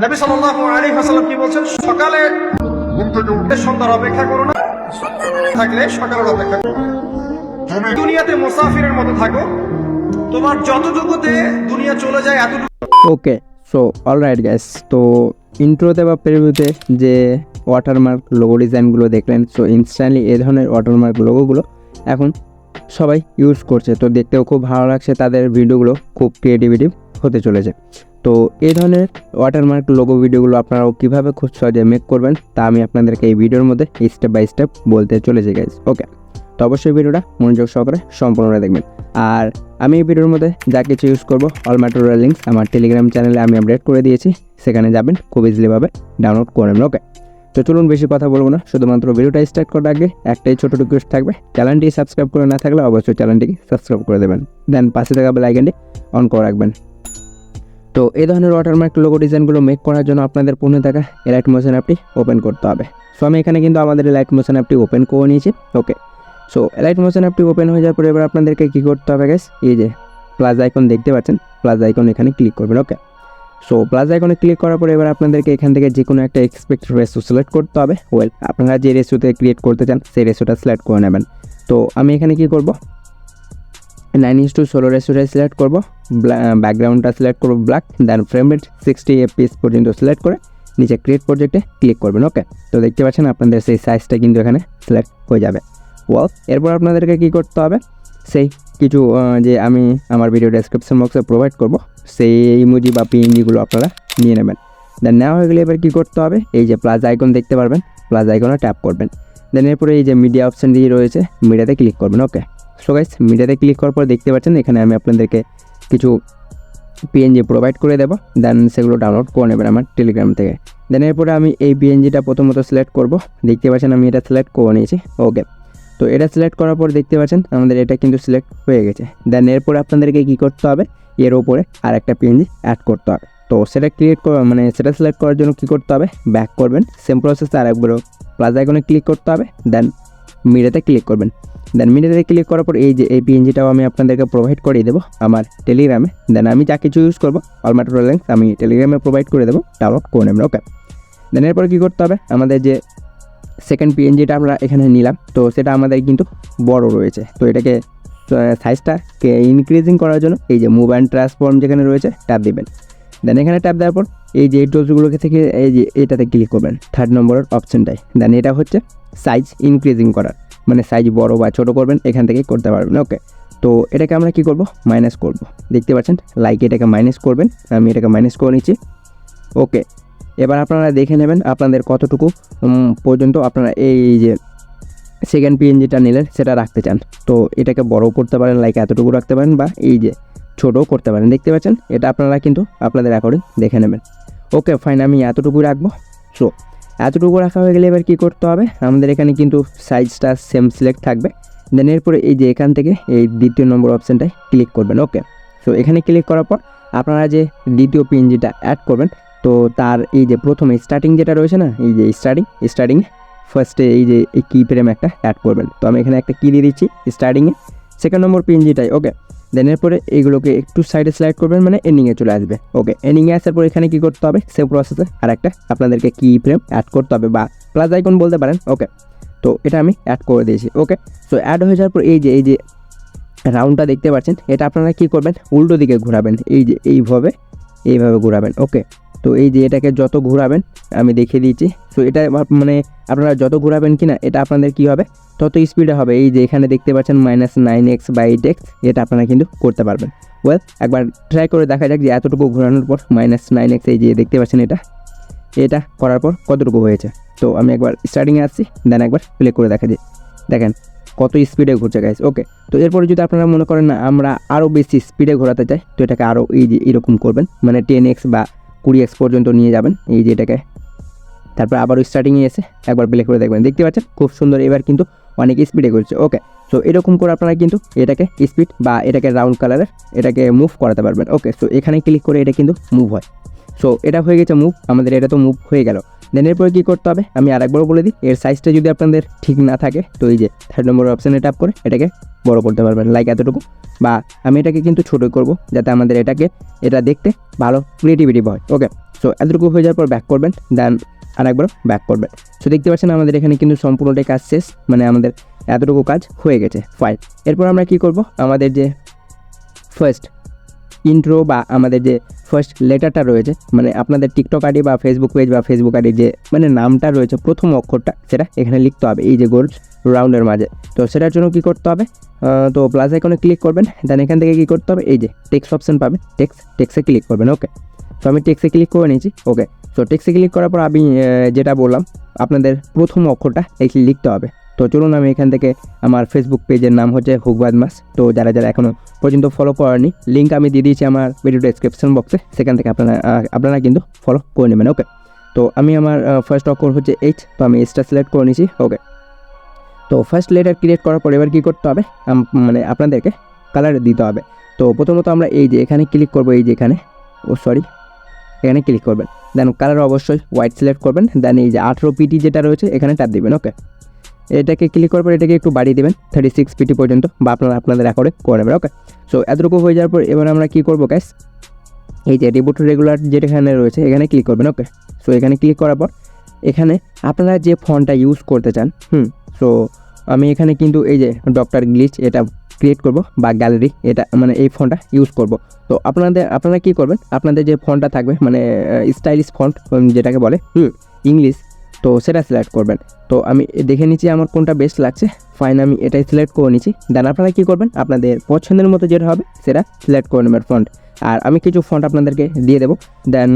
নবী সাল্লাল্লাহু আলাইহি ওয়াসাল্লাম কি বলছেন? সকালে ঘুম থেকে উঠে সন্ধ্যার অপেক্ষা করো না, থাকলে সকালের অপেক্ষা করো। তুমি দুনিয়াতে মুসাফিরের মতো থাকো, তোমার যতটুকুতে দুনিয়া চলে যায় এতটুকু। ওকে, সো অলরাইট গাইস, তো ইন্ট্রোতে বা প্রিভিউতে যে ওয়াটারমার্ক লোগো ডিজাইনগুলো দেখলেন, সো ইনস্ট্যান্টলি এই ধরনের ওয়াটারমার্ক লোগোগুলো এখন সবাই ইউজ করছে। তো দেখতেও খুব ভালো লাগছে, তাদের ভিডিওগুলো খুব ক্রিয়েটিভিটি হতে চলেছে। তো এই ধরনের ওয়াটারমার্ক লোগো ভিডিওগুলো আপনারাও কীভাবে খুব সহজে মেক করবেন তা আমি আপনাদেরকে এই ভিডিওর মধ্যে স্টেপ বাই স্টেপ বলতে চলেছি গাইস। ওকে, তো অবশ্যই ভিডিওটা মনোযোগ সহকারে সম্পূর্ণ দেখবেন। আর আমি এই ভিডিওর মধ্যে যা কিছু ইউজ করবো অল ম্যাটেরিয়াল লিঙ্কস আমার টেলিগ্রাম চ্যানেলে আমি আপডেট করে দিয়েছি, সেখানে যাবেন, খুব ইজিলিভাবে ডাউনলোড করে নেবেন। ওকে, তো চলুন বেশি কথা বলবো না, শুধুমাত্র ভিডিওটা স্টার্ট করার আগে একটাই ছোটো রিকোয়েস্ট থাকবে, চ্যানেলটি সাবস্ক্রাইব করে না থাকলে অবশ্যই চ্যানেলটিকে সাবস্ক্রাইব করে দেবেন, দেন পাশে থাকা বেল আইকনটি অন করে রাখবেন। তো এই ধরনের ওয়াটারমার্ক লোগো ডিজাইনগুলো মেক করার জন্য আপনাদের ফোনে থাকা এলাইট মোশন অ্যাপটি ওপেন করতে হবে। সো আমি এখানে কিন্তু আমাদের এলাইট মোশন অ্যাপটি ওপেন করে নিয়েছি। ওকে, সো এলাইট মোশন অ্যাপটি ওপেন হয়ে যাওয়ার পরে এবার আপনাদেরকে কী করতে হবে গাইস, এই যে প্লাস আইকন দেখতে পাচ্ছেন, প্লাস আইকন এখানে ক্লিক করবেন। ওকে, সো প্লাস আইকনে ক্লিক করার পরে এবার আপনাদেরকে এখান থেকে যে কোনো একটা এক্সপেক্ট রেশিও সিলেক্ট করতে হবে। ওয়েল, আপনারা যে রেশিওতে ক্রিয়েট করতে চান সেই রেশিওটা সিলেক্ট করে নেবেন। তো আমি এখানে কি করব, 9:16 রেশিওটা সিলেক্ট করব, ব্যাকগ্রাউন্ডটা সিলেক্ট করব ব্ল্যাক, দেন ফ্রেম রেট 60 FPS পর্যন্ত সিলেক্ট করে নিচে ক্রিয়েট প্রজেক্টে ক্লিক করবেন। ওকে, তো দেখতে পাচ্ছেন আপনাদের সেই সাইজটা কিন্তু এখানে সিলেক্ট হয়ে যাবে। ওয়েল, এরপর আপনাদেরকে কী করতে হবে, সেই কিছু যে আমি আমার ভিডিও ডেসক্রিপশন বক্সে প্রোভাইড করব সেই ইমোজি বা পিএনজিগুলো আপনারা নিয়ে নেবেন। দেন নেওয়া হয়ে গেলে এবার কী করতে হবে, এই যে প্লাস আইকন দেখতে পারবেন, প্লাস আইকনে ট্যাপ করবেন। দেন এরপরে এই যে মিডিয়া অপশান দিয়ে রয়েছে, মিডিয়াতে ক্লিক করবেন। ওকে, সো গাইস, মিডিয়াতে ক্লিক করার পর দেখতে পাচ্ছেন এখানে আমি আপনাদেরকে কিছু পিএনজি প্রোভাইড করে দেবো, দেন সেগুলো ডাউনলোড করে নেবেন আমার টেলিগ্রাম থেকে। দেন এরপরে আমি এই পিএনজিটা প্রথমত সিলেক্ট করব, দেখতে পাচ্ছেন আমি এটা সিলেক্ট করে নিয়েছি। ওকে, তো এটা সিলেক্ট করার পর দেখতে পাচ্ছেন আমাদের এটা কিন্তু সিলেক্ট হয়ে গেছে। দেন এরপরে আপনাদেরকে কী করতে হবে, এর ওপরে আর একটা পিএনজি অ্যাড করতে হবে। তো সেটা ক্রিয়েট করা মানে সেটা সিলেক্ট করার জন্য কী করতে হবে, ব্যাক করবেন, সেম প্রসেসে আর একবারও প্লাস আইকনে ক্লিক করতে হবে, দেন মিডিয়াতে ক্লিক করবেন। দেন মিডিয়াতে ক্লিক করার পর এই যে এই পিএনজিটাও আমি আপনাদেরকে প্রোভাইড করে দেবো আমার টেলিগ্রামে। দেন আমি যা কিছু ইউজ করবো অল ম্যাটেরিয়াল লিঙ্কস আমি টেলিগ্রামে প্রোভাইড করে দেবো, ডাউনলোড করে নেবেন। ওকে, দেন এরপরে কী করতে হবে, আমাদের যে সেকেন্ড পিএনজিটা আমরা এখানে নিলাম, তো সেটা আমাদের কিন্তু বড় রয়েছে, তো এটাকে সাইজটাকে ইনক্রিজিং করার জন্য এই যে মুভ অ্যান্ড ট্রান্সফর্ম যেখানে রয়েছে ট্যাপ দিবেন। দেন এখানে ট্যাপ দেওয়ার পর এই যে এই টোলসগুলোকে থেকে এই যে এটাতে ক্লিক করবেন, 3rd নম্বরের অপশানটায়। দেন এটা হচ্ছে সাইজ ইনক্রিজিং করার, মানে সাইজ বড় বা ছোটো করবেন এখান থেকে করতে পারবেন। ওকে, তো এটাকে আমরা কি করব, মাইনাস করব, দেখতে পাচ্ছেন লাইক এটাকে মাইনাস করবেন, আমি এটাকে মাইনাস করে নিচ্ছি। ওকে, এবার আপনারা দেখে নেবেন আপনাদের কতটুকু পর্যন্ত আপনারা এই যে সেকেন্ড পিএনজিটা নিলেন সেটা রাখতে চান। তো এটাকে বড় করতে পারেন, লাইক এতটুকু রাখতে পারেন, বা এই যে ছোটও করতে পারেন, দেখতে পাচ্ছেন এটা আপনারা কিন্তু আপনাদের অ্যাকর্ডিং দেখে নেবেন। ওকে ফাইন, আমি এতটুকু রাখবো। সো এতটুকু রাখা হয়ে গেলে এবার কী করতে হবে, আমাদের এখানে কিন্তু সাইজটা সেম সিলেক্ট থাকবে। দেন এরপরে এই যে এখান থেকে এই 2য় নম্বর অপশানটায় ক্লিক করবেন। ওকে, সো এখানে ক্লিক করার পর আপনারা যে দ্বিতীয় পিএনজিটা অ্যাড করবেন, তো তার এই যে প্রথমে স্টার্টিং যেটা রয়েছে না, এই যে স্টার্টিংয়ে ফার্স্টে এই যে এই কি ফ্রেম একটা অ্যাড করবেন। তো আমি এখানে একটা কি দিয়ে দিচ্ছি স্টার্টিংয়ে 2nd নম্বর পিএনজিটাই। ওকে, দেন এরপরে এইগুলোকে একটু সাইডে স্লাইড করবেন, মানে এন্ডিংয়ে চলে আসবে। ওকে, এন্ডিংয়ে আসার পর এখানে কী করতে হবে, সেম প্রসেসে আর একটা আপনাদেরকে কি ফ্রেম অ্যাড করতে হবে, বা প্লাস আইকন বলতে পারেন। ওকে, তো এটা আমি অ্যাড করে দিয়েছি। ওকে, সো অ্যাড হয়ে যাওয়ার পর এই যে রাউন্ডটা দেখতে পাচ্ছেন, এটা আপনারা কী করবেন, উল্টো দিকে ঘোরাবেন, এই যে এইভাবে ঘোরাবেন। ওকে, তো এই যে এটাকে যত ঘোরাবেন আমি দেখিয়ে দিয়েছি। সো এটা মানে আপনারা যত ঘোরাবেন কিনা এটা আপনাদের কী হবে, তত স্পিডে হবে। এই যে এখানে দেখতে পাচ্ছেন -9x বা 8x, এটা আপনারা কিন্তু করতে পারবেন। ওয়েল, একবার ট্রাই করে দেখা যাক যে এতটুকু ঘোরানোর পর -9x এই যে দেখতে পাচ্ছেন এটা করার পর কতটুকু হয়েছে। তো আমি একবার স্টার্টিংয়ে আসছি, দেন একবার প্লে করে দেখা যায়, দেখেন কত স্পিডে ঘুরছে গাইস। ওকে, তো এরপরে যদি আপনারা মনে করেন না আমরা আরও বেশি স্পিডে ঘোরাতে চাই, তো এটাকে আরও এই যে এরকম করবেন, মানে 10x বা 20x পর্যন্ত নিয়ে যাবেন এই যে এটাকে। তারপর আবারও স্টার্টিংয়ে এসে একবার প্লে করে দেখবেন, দেখতে পাচ্ছেন খুব সুন্দর, এবার কিন্তু অনেক স্পিডে ঘুরছে। ওকে, সো এরকম করে আপনারা কিন্তু এটাকে স্পিড বা এটাকে রাউন্ড কালারের এটাকে মুভ করাতে পারবেন। ওকে, সো এখানে ক্লিক করে এটা কিন্তু মুভ হয়। সো এটা হয়ে গেছে মুভ, আমাদের এটা তো মুভ হয়ে গেল। দেন এরপরে কী করতে হবে আমি আরেকবারও বলে দিই, এর সাইজটা যদি আপনাদের ঠিক না থাকে তো এই যে 3rd নম্বর অপশানে ট্যাপ করে এটাকে বড় করতে পারবেন, লাইক এতটুকু, বা আমি এটাকে কিন্তু ছোটো করব যাতে আমাদের এটা দেখতে ভালো ক্রিয়েটিভিটি হয়। ওকে, সো এতটুকু হয়ে যাওয়ার পর ব্যাক করবেন, দেন আরেকবার ব্যাক করবেন। সো দেখতে পাচ্ছেন আমাদের এখানে কিন্তু সম্পূর্ণটাই কাজ শেষ, মানে আমাদের এতটুকু কাজ হয়ে গেছে। ফাইন, এরপর আমরা কি করব, আমাদের যে ফার্স্ট ইন্ট্রো বা আমাদের যে ফার্স্ট লেটারটা রয়েছে, মানে আপনাদের টিকটক আইডি বা ফেসবুক পেজ বা ফেসবুক আইডি যে মানে নামটা রয়েছে প্রথম অক্ষরটা সেটা এখানে লিখতে হবে এই যে গোল রাউন্ডের মাঝে। তো সেটার জন্য কি করতে হবে, তো প্লাস আইকনে ক্লিক করবেন, দেন এখান থেকে কি করতে হবে, এই যে টেক্সট অপশন পাবেন, টেক্সটে ক্লিক করবেন। ওকে, তো আমি টেক্সটে ক্লিক করে নিয়েছি। ওকে, তো টেক্সটে ক্লিক করার পর আমি যেটা বললাম আপনাদের প্রথম অক্ষরটা এখানে লিখতে হবে। তো চলুন আমি এখান থেকে আমার ফেসবুক পেজের নাম হচ্ছে 𝙁𝙤𝙙𝙤𝙗। তো যারা এখনও পর্যন্ত ফলো করেনি, লিঙ্ক আমি দিয়ে দিয়েছি আমার ভিডিও ডেসক্রিপশন বক্সে, সেখান থেকে আপনারা কিন্তু ফলো করে নেবেন। ওকে, তো আমি আমার ফার্স্ট অক্ষর হচ্ছে এইচ, তো আমি এইচটা সিলেক্ট করে নিয়েছি। ওকে, তো ফার্স্ট লেটার ক্রিয়েট করার পর এবার কী করতে হবে, মানে আপনাদেরকে কালার দিতে হবে। তো প্রথমত আমরা এই যে এখানে ক্লিক করবো, এই যে এখানে এখানে ক্লিক করবেন, দেন কালার অবশ্যই হোয়াইট সিলেক্ট করবেন, দেন এই যে 18 পিটি যেটা রয়েছে এখানে ট্যাপ দিবেন। ওকে, এটাকে ক্লিক করার পর এটাকে একটু বাড়িয়ে দেবেন 36 পিটি পর্যন্ত, বা আপনাদের অ্যাকর্ডে করে নেবেন। ওকে, সো এতটুকু হয়ে যাওয়ার পর এবার আমরা কী করবো গাইস, এই যে রিবুট রেগুলার যেটা এখানে রয়েছে এখানে ক্লিক করবেন। ওকে, সো এখানে ক্লিক করার পর এখানে আপনারা যে ফন্টটা ইউজ করতে চান, সো আমি এখানে কিন্তু এই যে ডক্টর গ্লিচ এটা ক্রিয়েট করব, বা গ্যালারি এটা মানে এই ফন্টটা ইউজ করব। তো আপনারা কী করবেন, আপনাদের যে ফন্টটা থাকবে মানে স্টাইলিশ ফন্ট যেটাকে বলে ইংলিশ, তো সেটা সিলেক্ট করবেন। তো আমি দেখে নিচ্ছি আমার কোনটা বেস্ট লাগছে। ফাইন, আমি এটাই সিলেক্ট করে নিচ্ছি। দেন আপনারা কী করবেন, আপনাদের পছন্দের মতো যেটা হবে সেটা সিলেক্ট করে নেবেন ফন্ট। আর আমি কিছু ফন্ট আপনাদেরকে দিয়ে দেবো, দেন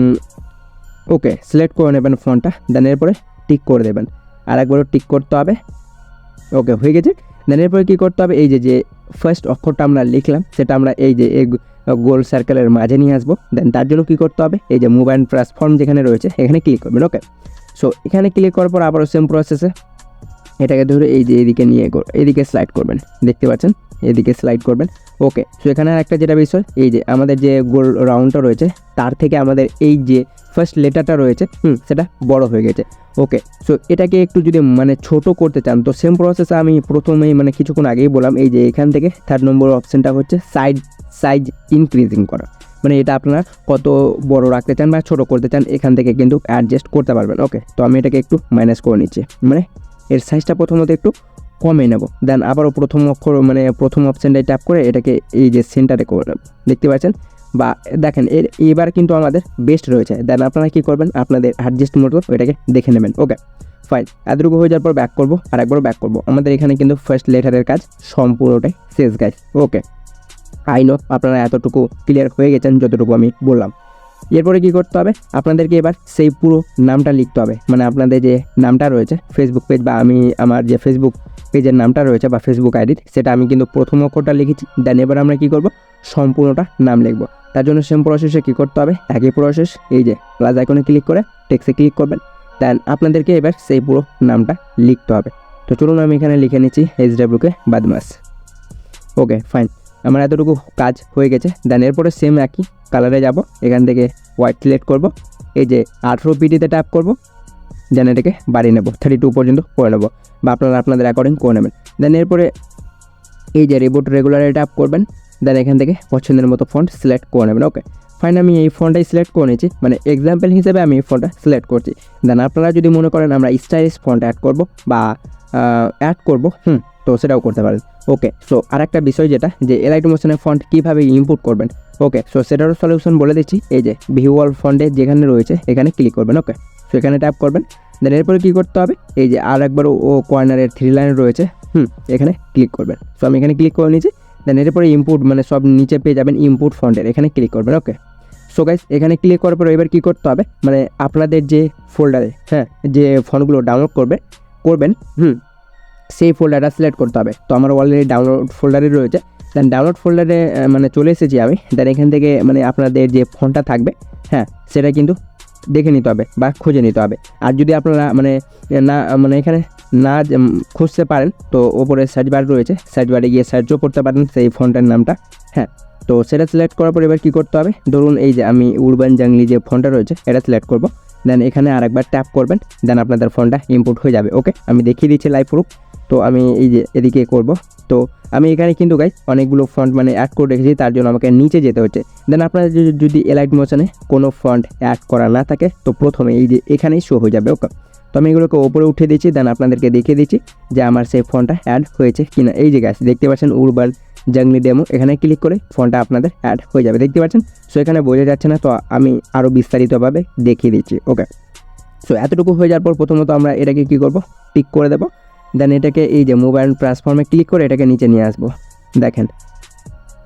ওকে সিলেক্ট করে নেবেন ফন্টটা, দেন এরপরে টিক করে দেবেন, আর একবারও টিক করতে হবে। ওকে, হয়ে গেছে। দেন এরপরে কী করতে হবে, এই যে ফার্স্ট অক্ষরটা আমরা লিখলাম সেটা আমরা এই যে গোল সার্কেলের মাঝে নিয়ে আসবো। দেন তার জন্য কী করতে হবে, এই যে মুভ অ্যান্ড ট্রান্সফর্ম যেখানে রয়েছে এখানে ক্লিক করবেন। ওকে, সো এখানে ক্লিক করার পর আবারও সেম প্রসেসে এটাকে ধরে এই যে এদিকে নিয়ে এদিকে স্লাইড করবেন, দেখতে পাচ্ছেন এদিকে স্লাইড করবেন। ওকে, সো এখানে একটা যেটা বিষয়, এই যে আমাদের যে গোল রাউন্ডটা রয়েছে তার থেকে আমাদের এই যে ফার্স্ট লেটারটা রয়েছে সেটা বড় হয়ে গেছে। ওকে, সো এটাকে একটু যদি মানে ছোট করতে চান, তো সেম প্রসেসে আমি প্রথমেই মানে কিছুক্ষণ আগেই বললাম, এই যে এখান থেকে 3 নম্বর অপশানটা হচ্ছে সাইজ ইনক্রিজিং করা, মানে এটা আপনারা কত বড় রাখতে চান বা ছোট করতে চান এখান থেকে কিন্তু অ্যাডজাস্ট করতে পারবেন। ওকে, তো আমি এটাকে একটু মাইনাস করে নিচ্ছি, মানে এর সাইজটা প্রথমত একটু কমে নেব। দেন আবারও প্রথম অক্ষর মানে প্রথম অপশানটায় ট্যাপ করে এটাকে এই যে সেন্টারে করে নেব, দেখতে পাচ্ছেন, বা দেখেন এবার কিন্তু আমাদের বেস্ট রয়েছে। দেন আপনারা কী করবেন, আপনাদের অ্যাডজাস্ট মতো এটাকে দেখে নেবেন। ওকে, ফাইন, এতটুকু হয়ে যাওয়ার পর ব্যাক করবো, আর একবার ব্যাক করবো। আমাদের এখানে কিন্তু ফার্স্ট লেটারের কাজ সম্পূর্ণটাই শেষ গাইস। ওকে, আই নো আপনারা এতটুকু ক্লিয়ার হয়ে গেছেন যতটুকু আমি বললাম। এরপরে কী করতে হবে, আপনাদেরকে এবার সেই পুরো নামটা লিখতে হবে, মানে আপনাদের যে নামটা রয়েছে ফেসবুক পেজ বা আমি আমার যে ফেসবুক পেজের নামটা রয়েছে বা ফেসবুক আইডির সেটা আমি কিন্তু প্রথম অক্ষরটা লিখেছি। দেন এবার আমরা কী করব, সম্পূর্ণটা নাম লিখব। তার জন্য সেম প্রসেসে কী করতে হবে, একই প্রসেস, এই যে প্লাস আইকনে ক্লিক করে টেক্সটে ক্লিক করবেন। দেন আপনাদেরকে এবার সেই পুরো নামটা লিখতে হবে। তো চলুন আমি এখানে লিখে নিচ্ছি 𝙁𝙤𝙘𝙞𝙗। ওকে, ফাইন, আমার এতটুকু কাজ হয়ে গেছে। দেন এরপরে সেম একই কালারে যাব, এখান থেকে হোয়াইট সিলেক্ট করব, এই যে 18 পিটিতে ট্যাপ করব, দেন এটাকে বাড়িয়ে নেব 32 পর্যন্ত করে নেব, বা আপনারা আপনাদের অ্যাকর্ডিং করে নেবেন। দেন এরপরে এই যে রিবুট রেগুলারে ট্যাপ করবেন, দেন এখান থেকে পছন্দের মতো ফন্ট সিলেক্ট করে নেবেন। ওকে, ফাইন, আমি এই ফন্টটাই সিলেক্ট করে নিয়েছি, মানে এক্সাম্পল হিসেবে আমি এই ফন্টটা সিলেক্ট করছি। দেন আপনারা যদি মনে করেন আমরা স্টাইলিশ ফন্ট অ্যাড করব বা অ্যাড করব, তো সেটাও করতে পারেন। ওকে, সো আর একটা বিষয় যেটা যে এলাইট মোশনের ফন্ট কীভাবে ইনপুট করবেন। ওকে, সো সেটারও সলিউশন বলে দিচ্ছি, এই যে ভিউ অল ফন্টে যেখানে রয়েছে এখানে ক্লিক করবেন। ওকে, সো এখানে ট্যাপ করবেন, দেন এরপরে কী করতে হবে, এই যে আর একবার ও কর্নারের 3 লাইন রয়েছে, এখানে ক্লিক করবেন। সো আমি এখানে ক্লিক করে নিয়েছি। দেন এরপরে ইনপুট মানে সব নিচে পেয়ে যাবেন ইনপুট ফন্টের, এখানে ক্লিক করবেন। ওকে, সো গাইস এখানে ক্লিক করার পরে এবার কী করতে হবে, মানে আপনাদের যে ফোল্ডারে যে ফন্টগুলো ডাউনলোড করবেন সেই ফোল্ডারটা সিলেক্ট করতে হবে। তো আমার অলরেডি ডাউনলোড ফোল্ডারে রয়েছে। দেন ডাউনলোড ফোল্ডারে মানে চলে এসেছি আমি। দেন এখান থেকে মানে আপনাদের যে ফন্টটা থাকবে সেটা কিন্তু দেখে নিতে হবে বা খুঁজে নিতে হবে। আর যদি আপনারা মানে এখানে না খুঁজতে পারেন তো ওপরে সার্চ বার রয়েছে, সার্চ বারে গিয়ে সার্চও করতে পারেন সেই ফন্টের নামটা। তো সেটা সিলেক্ট করার পর এবার কী করতে হবে, ধরুন এই যে আমি উড়বান জাংলি যে ফন্টটা রয়েছে এটা সিলেক্ট করব। দেন এখানে আরেকবার ট্যাপ করবেন, দেন আপনাদের ফোনটা ইনপুট হয়ে যাবে। ওকে, আমি দেখিয়ে দিচ্ছি লাইভ প্রুফ। তো আমি এই যে এদিকে করব, তো আমি এখানে কিন্তু গাইস অনেকগুলো ফন্ট মানে অ্যাড করে রেখেছি, তার জন্য আমাকে নিচে যেতে হচ্ছে। দেন আপনারা যদি এলাইট মোশনে কোনো ফন্ট অ্যাড করা না থাকে তো প্রথমে এই যে এখানেই শো হয়ে যাবে। ওকে, তো আমি এগুলোকে ওপরে উঠে দিচ্ছি, দেন আপনাদেরকে দেখিয়ে দিচ্ছি যে আমার সেই ফন্টটা অ্যাড হয়েছে কিনা। এই যে গাইস দেখতে পাচ্ছেন উরবান জঙ্গলি ডেমো, এখানে ক্লিক করে ফন্টটা আপনাদের অ্যাড হয়ে যাবে, দেখতে পাচ্ছেন। সো এখানে বোঝা যাচ্ছে না, তো আমি আরও বিস্তারিতভাবে দেখিয়ে দিচ্ছি। ওকে, সো এতটুকু হয়ে যাওয়ার পর প্রথমত আমরা এটাকে কী করব, টিক করে দেবো। দেন এটাকে এই যে মোবাইল ট্রান্সফর্মে ক্লিক করে এটাকে নিচে নিয়ে আসবো। দেখেন,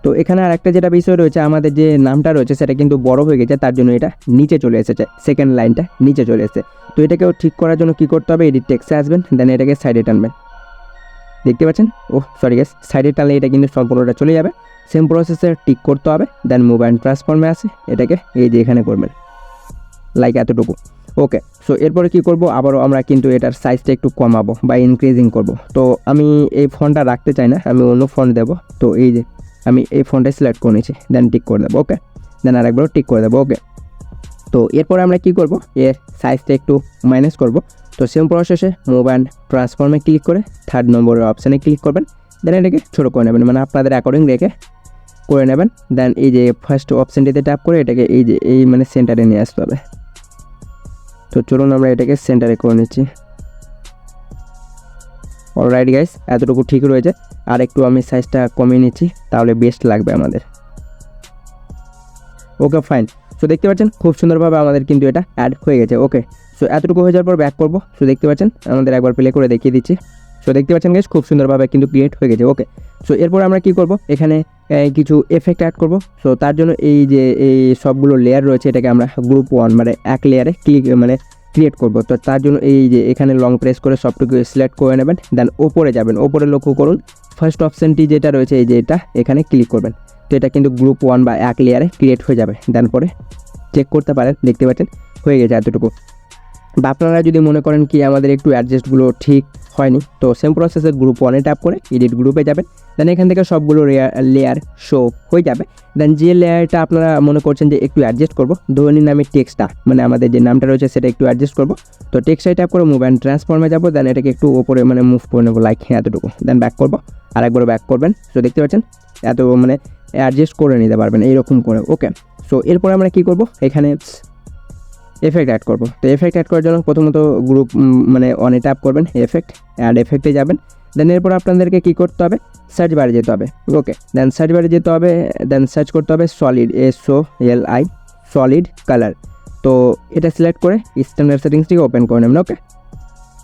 তো এখানে আর একটা যেটা বিষয় রয়েছে, আমাদের যে নামটা রয়েছে সেটা কিন্তু বড় হয়ে গেছে, তার জন্য এটা নিচে চলে এসেছে, সেকেন্ড লাইনটা নিচে চলে এসেছে। তো এটাকেও ঠিক করার জন্য কী করতে হবে, এডিট টেক্সটে আসবেন, দেন এটাকে সাইডে টানবেন, দেখতে পাচ্ছেন। ও সরি গাইস, সাইডে টানলে এটা কিন্তু সম্পূর্ণটা চলে যাবে। সেম প্রসেসে টিক করতে হবে, দেন মোবাইল ট্রান্সফর্মে আসে এটাকে এই যে এখানে করবেন, লাইক এতটুকু। ওকে, সো এরপরে কী করব, আবারও আমরা কিন্তু এটার সাইজটা একটু কমাবো বা ইনক্রিজিং করব। তো আমি এই ফন্টটা রাখতে চাই না, আমি অন্য ফন্ট দেবো। তো এই যে আমি এই ফন্টটা সিলেক্ট করে নিয়েছি, দেন টিক করে দেবো। ওকে, দেন আরেকবারও টিক করে দেবো। ওকে, তো এরপরে আমরা কি করব, এর সাইজটা একটু মাইনাস করব। তো সেম প্রসেসে মোবাইল ট্রান্সফর্মে ক্লিক করে 3rd নম্বরের অপশানে ক্লিক করবেন, দেন এটাকে ছোটো করে নেবেন, মানে আপনাদের অ্যাকর্ডিং রেখে করে নেবেন। দেন এই যে ফার্স্ট অপশানটিতে ট্যাপ করে এটাকে এই যে এই মানে সেন্টারে নিয়ে আসতে হবে। তো চলুন আমরা এটাকে সেন্টারে করে নিচ্ছি। অলরাইট গাইস, এতটুকু ঠিক রয়েছে, আর একটু আমি সাইজটা কমিয়ে নিচ্ছি, তাহলে বেস্ট লাগবে আমাদের। ওকে ফাইন, সো দেখতে পাচ্ছেন খুব সুন্দরভাবে আমাদের কিন্তু এটা অ্যাড হয়ে গেছে। ওকে, সো এতটুকু হয়ে যাওয়ার পর ব্যাক করবো। সো দেখতে পাচ্ছেন আমাদের একবার প্লে করে দেখিয়ে দিচ্ছি। সো দেখতে পাচ্ছেন গাইস খুব সুন্দরভাবে কিন্তু ক্রিয়েট হয়ে গেছে। ওকে, সো এরপর আমরা কি করব, এখানে কিছু এফেক্ট অ্যাড করব। সো তার জন্য এই যে এই সবগুলো লেয়ার রয়েছে এটাকে আমরা গ্রুপ 1 মানে এক লেয়ারে ক্রিয়েট করব। তো তার জন্য এই যে এখানে লং প্রেস করে সবটুকু সিলেক্ট করে নেবেন, দেন ওপরে যাবেন, ওপরে লক্ষ্য করুন ফার্স্ট অপশানটি যেটা রয়েছে এই যে এটা এখানে ক্লিক করবেন। তো এটা কিন্তু গ্রুপ 1 বা এক লেয়ারে ক্রিয়েট হয়ে যাবে। দেন পরে চেক করতে পারেন, দেখতে পাচ্ছেন হয়ে গেছে এতটুকু। বা আপনারা যদি মনে করেন কি আমাদের একটু অ্যাডজাস্টগুলো ঠিক হয়নি, তো সেম প্রসেসে গ্রুপ 1-এ ট্যাপ করে এডিট গ্রুপে যাবেন, দেন এখান থেকে সবগুলো লেয়ার শো হয়ে যাবে। দেন যে লেয়ারটা আপনারা মনে করছেন যে একটু অ্যাডজাস্ট করবো, ধরে নিন আমি টেক্সটটা মানে আমাদের যে নামটা রয়েছে সেটা একটু অ্যাডজাস্ট করবো। তো টেক্সটাই ট্যাপ করে মোবাইল ট্রান্সফর্মে যাবো, দেন এটাকে একটু ওপরে মানে মুভ করে নেবো, লাইক এতটুকু। দেন ব্যাক করবো, আরেকবার ব্যাক করবেন। তো দেখতে পাচ্ছেন এত মানে অ্যাডজাস্ট করে নিতে পারবেন এইরকম করে। ওকে, সো এরপরে আমরা কী করবো, এখানে এফেক্ট অ্যাড করবো। তো এফেক্ট অ্যাড করার জন্য প্রথমত গ্রুপ মানে অনে ট্যাপ করবেন, এফেক্ট অ্যাড এফেক্টে যাবেন। দেন এরপর আপনাদেরকে কী করতে হবে, সার্চ বারে যেতে হবে। ওকে, দেন সার্চ বারে যেতে হবে, দেন সার্চ করতে হবে সলিড, SOLI সলিড কালার। তো এটা সিলেক্ট করে স্ট্যান্ডার্ড সেটিংসটিকে ওপেন করে নেবেন। ওকে,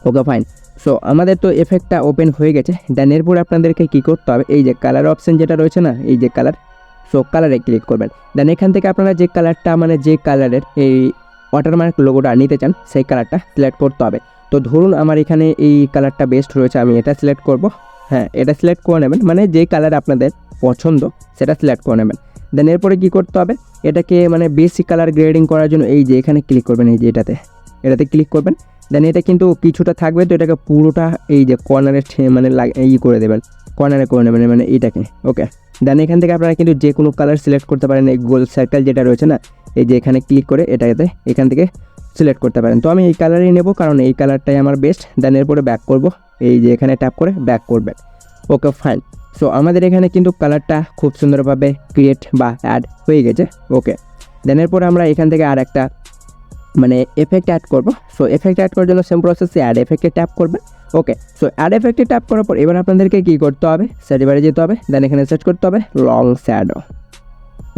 ওকে ফাইন, সো আমাদের তো এফেক্টটা ওপেন হয়ে গেছে। দেন এরপর আপনাদেরকে কী করতে হবে, এই যে কালার অপশান যেটা রয়েছে না, এই যে কালার, সো কালারে ক্লিক করবেন। দেন এখান থেকে আপনারা যে কালারটা মানে যে কালারের এই ওয়াটারমার্ক লোগোটা নিতে চান সেই কালারটা সিলেক্ট করতে হবে। তো ধরুন আমার এখানে এই কালারটা বেস্ট রয়েছে, আমি এটা সিলেক্ট করব। হ্যাঁ, এটা সিলেক্ট করে নেবেন, মানে যে কালার আপনাদের পছন্দ সেটা সিলেক্ট করে নেবেন। দেন এরপরে কী করতে হবে, এটাকে মানে বেসিক কালার গ্রেডিং করার জন্য এই যে এখানে ক্লিক করবেন, এই যে এটাতে ক্লিক করবেন। দেন এটা কিন্তু কিছুটা থাকবে, তো এটাকে পুরোটা এই যে কর্নারে মানে করে দেবেন, কর্নারে করে নেবেন মানে এইটাকে। ওকে, দেন এখান থেকে আপনারা কিন্তু যে কোনো কালার সিলেক্ট করতে পারেন, এই গোল সার্কেল যেটা রয়েছে না, এই যে এখানে ক্লিক করে এটাতে এখান থেকে সিলেক্ট করতে পারেন। তো আমি এই কালারই নেব, কারণ এই কালারটাই আমার বেস্ট। দেন এরপরে ব্যাক করব, এই যে এখানে ট্যাপ করে ব্যাক করবেন। ওকে ফাইন, সো আমাদের এখানে কিন্তু কালারটা খুব সুন্দরভাবে ক্রিয়েট বা অ্যাড হয়ে গেছে। ওকে, দেন এরপরে আমরা এখান থেকে আর একটা মানে এফেক্ট অ্যাড করব। সো এফেক্ট অ্যাড করার জন্য সেম প্রসেসে অ্যাড এফেক্টে ট্যাপ করবেন। ওকে, সো অ্যাড এফেক্টে ট্যাপ করার পর এবার আপনাদেরকে কী করতে হবে, সার্চবারে যেতে হবে, দেন এখানে সার্চ করতে হবে লং শ্যাডো।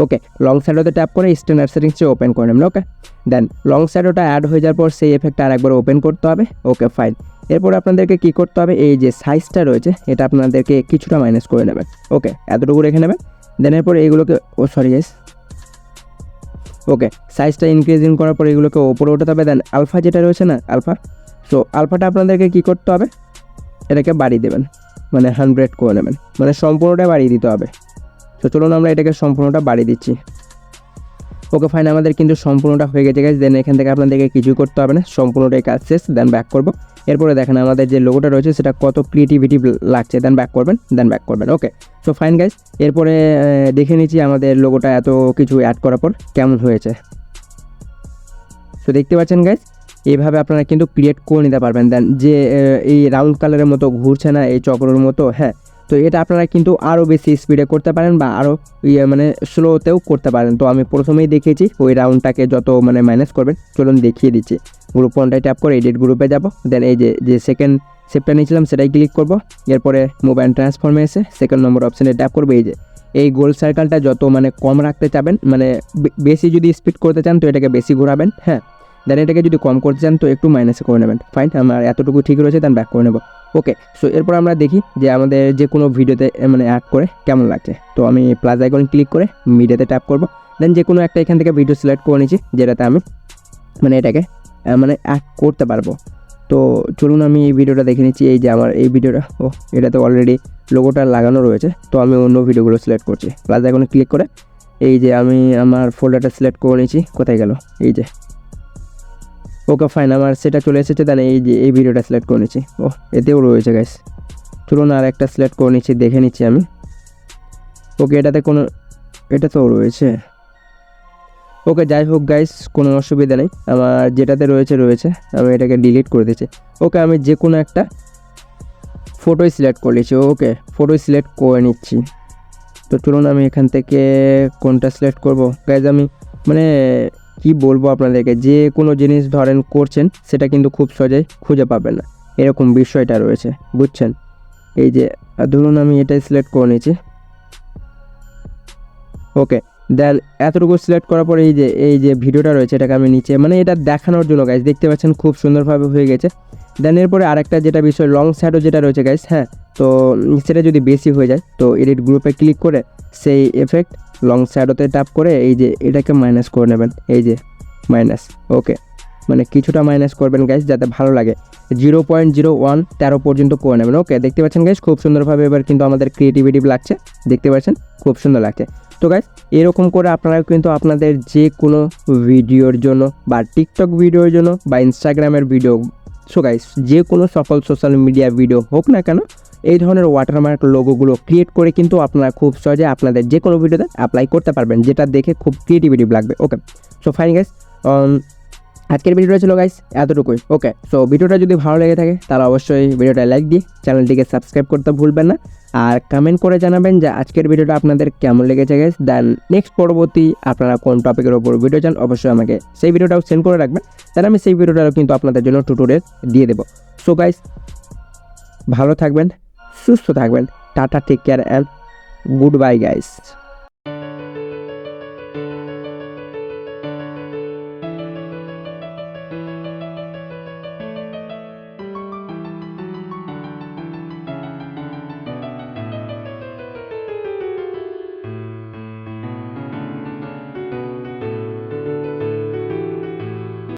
ওকে, লং শ্যাডোতে ট্যাপ করে স্ট্যান্ডার্ড সেটিংসে ওপেন করে নেবেন। ওকে, দেন লং শ্যাডোটা অ্যাড হয়ে যাওয়ার পর সেই এফেক্টটা আরেকবার ওপেন করতে হবে। ওকে ফাইন, এরপর আপনাদেরকে কী করতে হবে, এই যে সাইজটা রয়েছে এটা আপনাদেরকে কিছুটা মাইনাস করে নেবেন। ওকে, এতটুকু রেখে নেবেন। দেন এরপর এইগুলোকে ওকে, সাইজটা ইনক্রিজিং করার পর এগুলোকে ওপরে ওঠাতে হবে। দেন আলফা যেটা রয়েছে না, আলফা, সো আলফাটা আপনাদেরকে কী করতে হবে, এটাকে বাড়িয়ে দেবেন, মানে 100 করে নেবেন, মানে সম্পূর্ণটা বাড়িয়ে দিতে হবে। তো চলুন আমরা এটাকে সম্পূর্ণটা বাড়িয়ে দিচ্ছি। ওকে ফাইন, আমাদের কিন্তু সম্পূর্ণটা হয়ে গেছে গাইস। দেন এখান থেকে আপনাদেরকে কিছু করতে হবে না, সম্পূর্ণটাই কাজ শেষ। দেন ব্যাক করব, এরপরে দেখেন আমাদের যে লোগোটা রয়েছে সেটা কত ক্রিয়েটিভিটি লাগছে। দেন ব্যাক করবেন। ওকে, সো ফাইন গাইস, এরপরে দেখে নিচ্ছি আমাদের লোগোটা এত কিছু অ্যাড করার পর কেমন হয়েছে। সো দেখতে পাচ্ছেন গাইস, এইভাবে আপনারা কিন্তু ক্রিয়েট করে নিতে পারবেন। দেন যে এই রাউন্ড কালারের মতো ঘুরছে না, এই চক্রের মতো, হ্যাঁ, তো এটা আপনারা কিন্তু আরও বেশি স্পিডে করতে পারেন বা আরও মানে স্লোতেও করতে পারেন। তো আমি প্রথমেই দেখিয়েছি ওই রাউন্ডটাকে যত মানে মাইনাস করবেন, চলুন দেখিয়ে দিচ্ছি। গ্রুপ 1টায় ট্যাপ করে এডিট গ্রুপে যাব, দেন এই যে সেকেন্ড সেপটা নিয়েছিলাম সেটাই ক্লিক করব। এরপরে মোবাইল ট্রান্সফর্মে এসে সেকেন্ড নম্বর অপশানে ট্যাপ করবো। এই গোল সার্কেলটা যত মানে কম রাখতে চাবেন, মানে বেশি যদি স্পিড করতে চান তো এটাকে বেশি ঘোরাবেন, হ্যাঁ। দেন এটাকে যদি কম করতে চান তো একটু মাইনাসে করে নেবেন। ফাইন, আমার এতটুকু ঠিক রয়েছে, দেন ব্যাক করে নেব। ওকে, সো এরপর আমরা দেখি যে আমাদের যে কোনো ভিডিওতে মানে অ্যাড করে কেমন লাগছে। তো আমি প্লাস আইকন ক্লিক করে মিডিয়াতে ট্যাপ করব, দেন যে কোনো একটা এখান থেকে ভিডিও সিলেক্ট করে নিচ্ছি যেটাতে আমি মানে এটাকে মানে অ্যাড করতে পারবো। তো চলুন আমি এই ভিডিওটা দেখে নিচ্ছি। এই যে আমার এই ভিডিওটা, এটাতে অলরেডি লোগোটা লাগানো রয়েছে। তো আমি অন্য ভিডিওগুলো সিলেক্ট করছি, প্লাস আইকনে ক্লিক করে এই যে আমি আমার ফোল্ডারটা সিলেক্ট করে নিচ্ছি। কোথায় গেল? এই যে, ওকে ফাইন, আমার সেটা চলে এসেছে। দেন এই যে এই ভিডিওটা সিলেক্ট করে নিচ্ছি। এতেও রয়েছে গাইস। চলুন আর একটা সিলেক্ট করে নিচ্ছি, দেখে নিচ্ছি আমি। ওকে, এটা তো রয়েছে। ওকে, যাই হোক গাইস, কোনো অসুবিধা নেই, আমার যেটাতে রয়েছে আমি এটাকে ডিলিট করে দিচ্ছি। ওকে, আমি যে কোনো একটা ফটোই সিলেক্ট করে নিচ্ছি। ওকে, ফটোই সিলেক্ট করে নিচ্ছি। তো চলুন আমি এখান থেকে কোনটা সিলেক্ট করব গাইস। আমি মানে কি বলবো আপনাদেরকে, যে কোনো জিনিস ধরেন করছেন সেটা কিন্তু খুব সহজেই খুঁজে পাবেন না, এরকম বিষয়টা রয়েছে, বুঝছেন? এই যে ধরুন আমি এটাই সিলেক্ট করে নিয়েছি। ওকে, দেন এতটুকু সিলেক্ট করার পরে এই যে ভিডিওটা রয়েছে এটাকে আমি নিচে মানে এটা দেখানোর জন্য গাইস, দেখতে পাচ্ছেন খুব সুন্দরভাবে হয়ে গেছে। দেন এরপরে আরেকটা যেটা বিষয় লং শ্যাডো যেটা রয়েছে গাইস, হ্যাঁ, তো সেটা যদি বেশি হয়ে যায় তো এডিট গ্রুপে ক্লিক করে সেই এফেক্ট লং শ্যাডোতে ট্যাপ করে এই যে এটাকে মাইনাস করে নেবেন। এই যে মাইনাস, ওকে, মানে কিছুটা মাইনাস করবেন গাইস যাতে ভালো লাগে। 0.0113 পর্যন্ত করে নেবেন। ওকে, দেখতে পাচ্ছেন গাইস খুব সুন্দরভাবে এবার কিন্তু আমাদের ক্রিয়েটিভিটি লাগছে, দেখতে পাচ্ছেন খুব সুন্দর লাগছে। তো গাইস এরকম করে আপনারা কিন্তু আপনাদের যে কোনো ভিডিওর জন্য বা টিকটক ভিডিওর জন্য বা ইনস্টাগ্রামের ভিডিও, সো গাইস যে কোনো সকল সোশ্যাল মিডিয়া ভিডিও হোক না কেন, এই ধরনের ওয়াটারমার্ক লোগোগুলো ক্রিয়েট করে কিন্তু আপনারা খুব সহজে আপনাদের যে কোনো ভিডিওতে অ্যাপ্লাই করতে পারবেন, যেটা দেখে খুব ক্রিয়েটিভিটি লাগবে। ওকে, সো ফাইন গাইস, আজকের ভিডিওটা ছিল গাইস এতটুকুই। ওকে, সো ভিডিওটা যদি ভালো লেগে থাকে তাহলে অবশ্যই ভিডিওটা লাইক দিয়ে চ্যানেলটিকে সাবস্ক্রাইব করতে ভুলবেন না, আর কমেন্ট করে জানাবেন যে আজকের ভিডিওটা আপনাদের কেমন লেগেছে গাইস। দেন নেক্সট পরবর্তী আপনারা কোন টপিকের ওপর ভিডিও চান অবশ্যই আমাকে সেই ভিডিওটাও সেন্ড করে রাখবেন, তাহলে আমি সেই ভিডিওটাও কিন্তু আপনাদের জন্য টিউটোরিয়াল দিয়ে দেবো। সো গাইস ভালো থাকবেন, সুস্থ থাকবেন, tata, take care and goodbye guys.